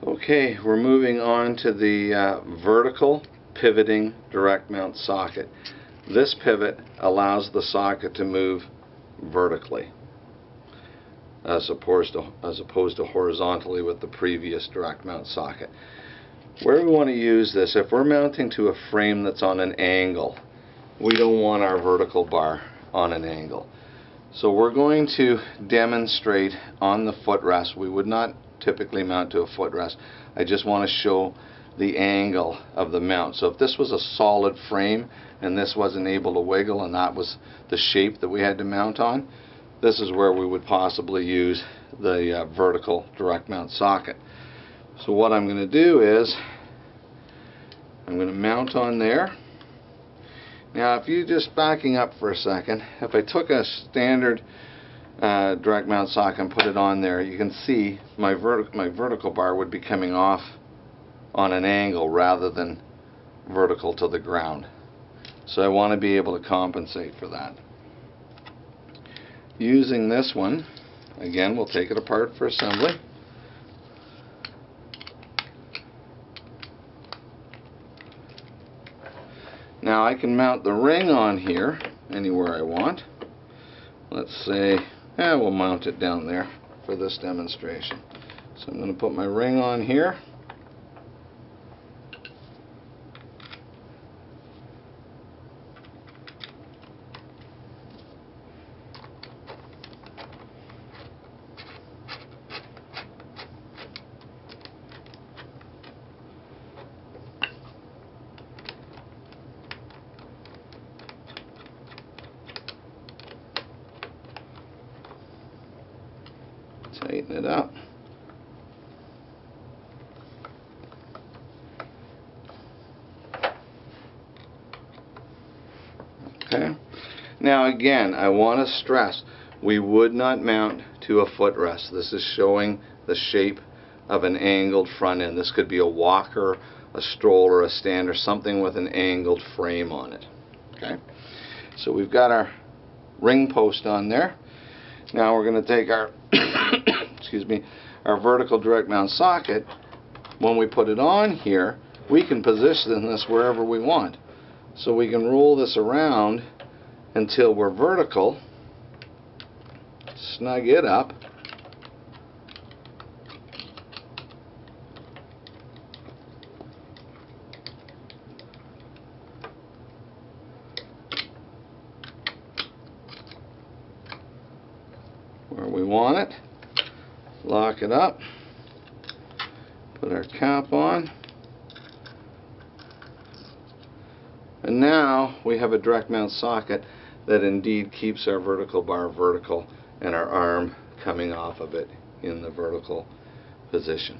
Okay, we're moving on to the vertical pivoting direct mount socket. This pivot allows the socket to move vertically as opposed to horizontally with the previous direct mount socket. Where we want to use this, if we're mounting to a frame that's on an angle, we don't want our vertical bar on an angle. So we're going to demonstrate on the footrest. We would not typically mount to a footrest. I just want to show the angle of the mount. So if this was a solid frame and this wasn't able to wiggle and that was the shape that we had to mount on, this is where we would possibly use the vertical direct mount socket. So what I'm going to do is I'm going to mount on there. Now if you just backing up for a second, if I took a standard direct mount socket and put it on there, you can see my vertical bar would be coming off on an angle rather than vertical to the ground. So I want to be able to compensate for that. Using this one, again, we'll take it apart for assembly. Now I can mount the ring on here anywhere I want. Let's say, we'll mount it down there for this demonstration. So I'm going to put my ring on here. Tighten it up. Okay. Now again, I want to stress, we would not mount to a footrest. This is showing the shape of an angled front end. This could be a walker, a stroller, a stand, or something with an angled frame on it. Okay. So we've got our ring post on there. Now we're going to take our our vertical direct mount socket. When we put it on here, we can position this wherever we want. So we can roll this around until we're vertical, snug it up, where we want it, lock it up, put our cap on, and now we have a direct mount socket that indeed keeps our vertical bar vertical and our arm coming off of it in the vertical position.